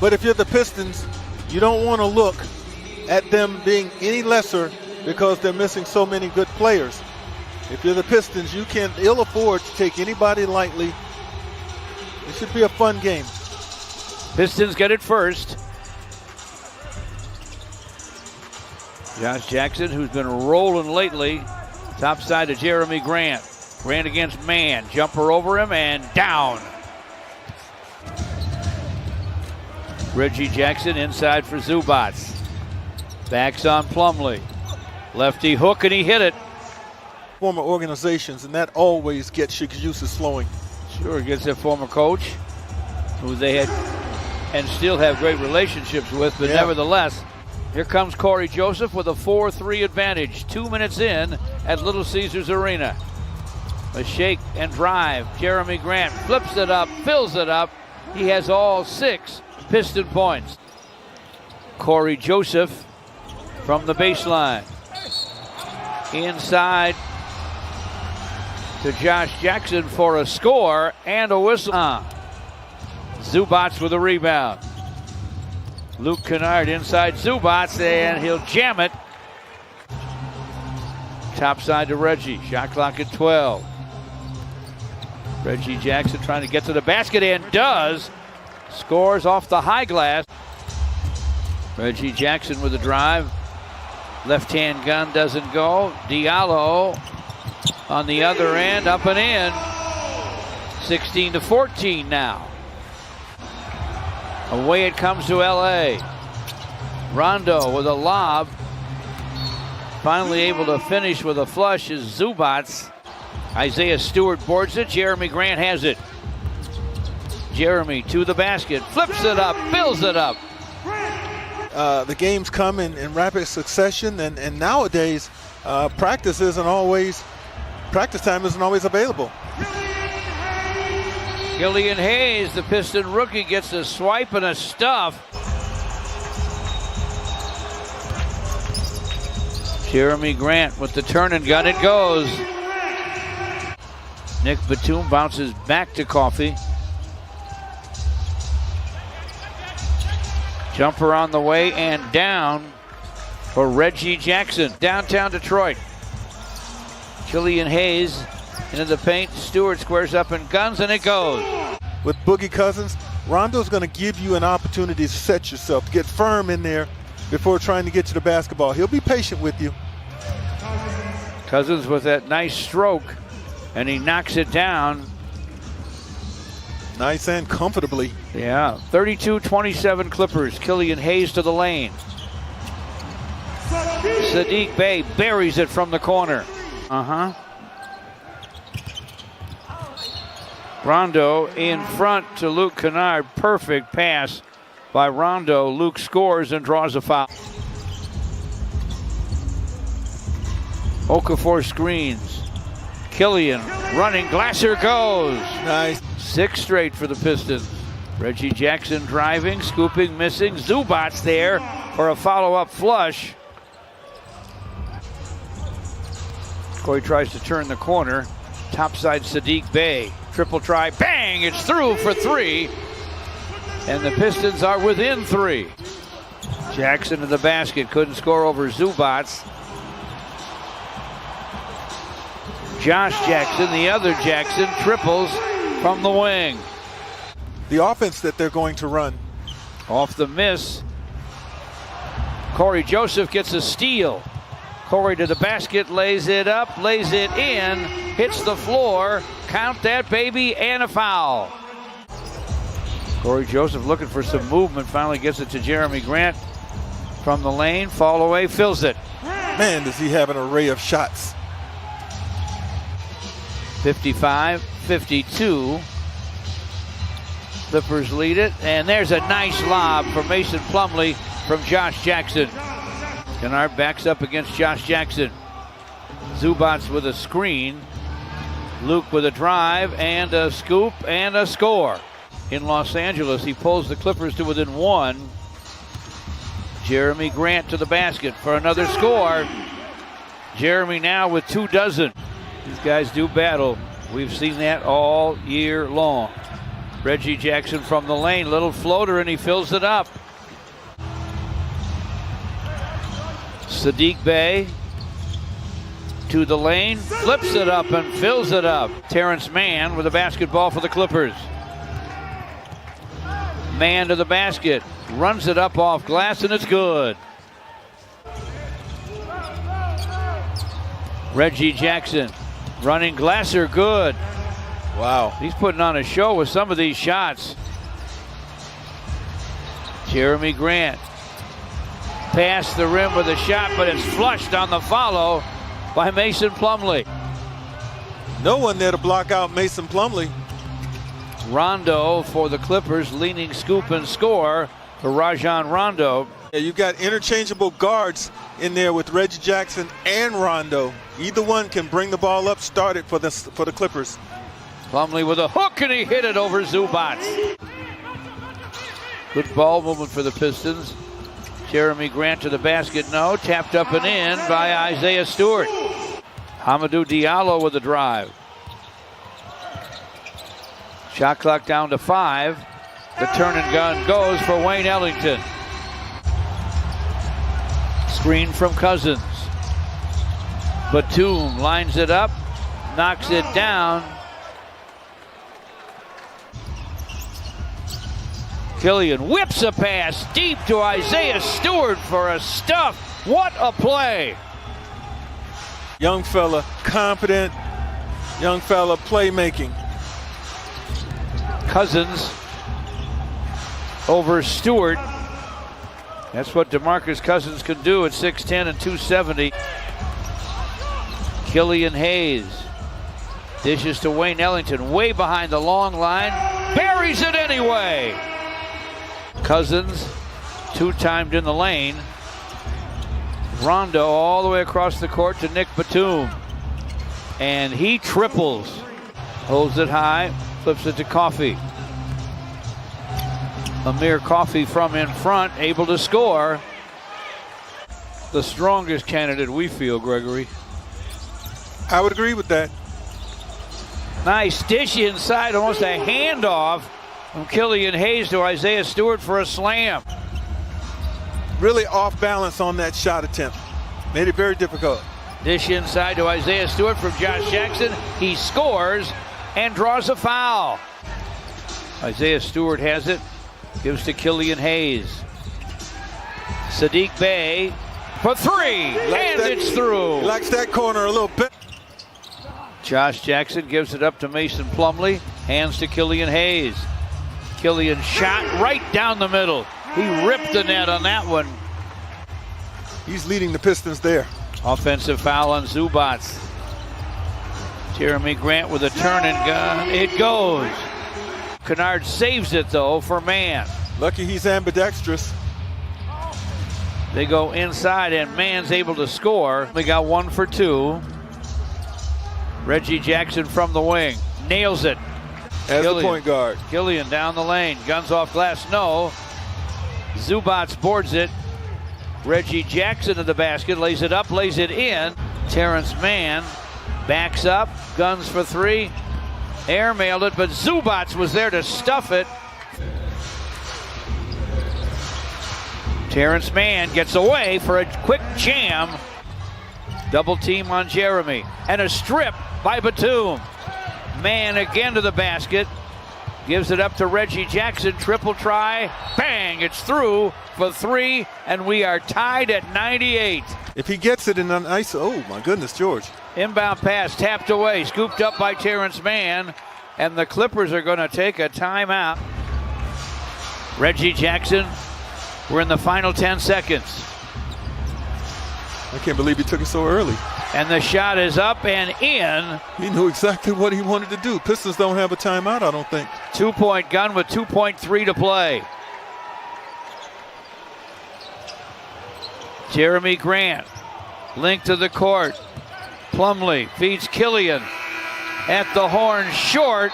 But if you're the Pistons, you don't want to look at them being any lesser because they're missing so many good players. If you're the Pistons, you can ill afford to take anybody lightly. It should be a fun game. Pistons get it first. Josh Jackson, who's been rolling lately, top side to Jeremy Grant. Grant against man, jumper over him and down. Reggie Jackson inside for Zubats. Backs on Plumlee. Lefty hook and he hit it. Former organizations, and that always gets your juices flowing. Sure, gets their former coach, who they had and still have great relationships with, but nevertheless, here comes Corey Joseph with a 4-3 advantage. 2 minutes in at Little Caesars Arena. A shake and drive. Jeremy Grant flips it up, fills it up. He has all 6 Piston points. Corey Joseph from the baseline. Inside to Josh Jackson for a score and a whistle. Zubats with a rebound. Luke Kennard inside Zubats, and he'll jam it. Top side to Reggie. Shot clock at 12. Reggie Jackson trying to get to the basket and does. Scores off the high glass. Reggie Jackson with a drive. Left-hand gun doesn't go. Diallo on the other end, up and in. 16-14 now. Away it comes to LA. Rondo with a lob. Finally able to finish with a flush is Zubats. Isaiah Stewart boards it. Jeremy Grant has it. Jeremy to the basket. Flips it up. Fills it up. The games come in rapid succession, and nowadays practice time isn't always available. Killian Hayes, the Piston rookie, gets a swipe and a stuff. Jeremy Grant with the turn and gun. It goes. Nick Batum bounces back to Coffey. Jumper on the way and down for Reggie Jackson. Downtown Detroit. Killian Hayes into the paint. Stewart squares up and guns, and it goes. With Boogie Cousins, Rondo's going to give you an opportunity to set yourself, to get firm in there before trying to get to the basketball. He'll be patient with you. Cousins with that nice stroke, and he knocks it down. Nice and comfortably. Yeah, 32-27 Clippers. Killian Hayes to the lane. Sadiq Bey buries it from the corner. Rondo in front to Luke Kennard. Perfect pass by Rondo. Luke scores and draws a foul. Okafor screens. Killian running. Glasser goes. Nice. 6 straight for the Pistons. Reggie Jackson driving, scooping, missing. Zubats there for a follow-up flush. Corey tries to turn the corner. Topside Sadiq Bey. Triple try, bang, it's through for 3. And the Pistons are within 3. Jackson to the basket, couldn't score over Zubats. Josh Jackson, the other Jackson, triples from the wing. The offense that they're going to run. Off the miss. Corey Joseph gets a steal. Corey to the basket, lays it up, lays it in, hits the floor, count that baby, and a foul. Corey Joseph looking for some movement, finally gets it to Jeremy Grant from the lane, fall away, fills it. Man, does he have an array of shots. 55-52. Clippers lead it, and there's a nice lob for Mason Plumlee from Josh Jackson. Kennard backs up against Josh Jackson. Zubats with a screen. Luke with a drive and a scoop and a score. In Los Angeles, he pulls the Clippers to within 1. Jeremy Grant to the basket for another score. Jeremy now with 2 dozen. These guys do battle. We've seen that all year long. Reggie Jackson from the lane, little floater, and he fills it up. Sadiq Bey to the lane, flips it up and fills it up. Terrence Mann with a basketball for the Clippers. Mann to the basket, runs it up off glass, and it's good. Reggie Jackson running Glasser, good. Wow. He's putting on a show with some of these shots. Jeremy Grant past the rim with a shot, but it's flushed on the follow by Mason Plumlee. No one there to block out Mason Plumlee. Rondo for the Clippers, leaning scoop and score for Rajon Rondo. Yeah, you've got interchangeable guards in there with Reggie Jackson and Rondo. Either one can bring the ball up, start it for the Clippers. Plumlee with a hook, and he hit it over Zubac. Good ball movement for the Pistons. Jeremy Grant to the basket, no. Tapped up and in by Isaiah Stewart. Hamidou Diallo with the drive. Shot clock down to 5. The turn and gun goes for Wayne Ellington. Screen from Cousins. Batum lines it up, knocks it down. Killian whips a pass deep to Isaiah Stewart for a stuff. What a play. Young fella, confident. Young fella, playmaking. Cousins over Stewart. That's what DeMarcus Cousins can do at 6'10 and 270. Killian Hayes dishes to Wayne Ellington, way behind the long line. Buries it anyway. Cousins, two-timed in the lane. Rondo all the way across the court to Nick Batum. And he triples. Holds it high, flips it to Coffey. Amir Coffey from in front, able to score. The strongest candidate we feel, Gregory. I would agree with that. Nice dish inside, almost a handoff from Killian Hayes to Isaiah Stewart for a slam. Really off balance on that shot attempt. Made it very difficult. Dish inside to Isaiah Stewart from Josh Jackson. He scores and draws a foul. Isaiah Stewart has it. Gives to Killian Hayes. Sadiq Bey for three, and it's through. He likes that corner a little bit. Josh Jackson gives it up to Mason Plumlee. Hands to Killian Hayes. Killian shot right down the middle. He ripped the net on that one. He's leading the Pistons there. Offensive foul on Zubac. Jeremy Grant with a turn and gun. It goes. Kennard saves it, though, for Mann. Lucky he's ambidextrous. They go inside, and Mann's able to score. We got 1 for 2. Reggie Jackson from the wing. Nails it. As the point guard. Killian down the lane. Guns off glass, no. Zubac boards it. Reggie Jackson to the basket. Lays it up, lays it in. Terrence Mann backs up. Guns for 3. Air mailed it, but Zubac was there to stuff it. Terrence Mann gets away for a quick jam. Double team on Jeremy. And a strip by Batum. Mann again to the basket. Gives it up to Reggie Jackson. Triple try. Bang! It's through for 3, and we are tied at 98. If he gets it in an ice, oh my goodness, George. Inbound pass tapped away, scooped up by Terrence Mann, and the Clippers are going to take a timeout. Reggie Jackson, we're in the final 10 seconds. I can't believe he took it so early. And the shot is up and in. He knew exactly what he wanted to do. Pistons don't have a timeout, I don't think. 2-point gun with 2.3 to play. Jeremy Grant, linked to the court. Plumlee feeds Killian at the horn, short.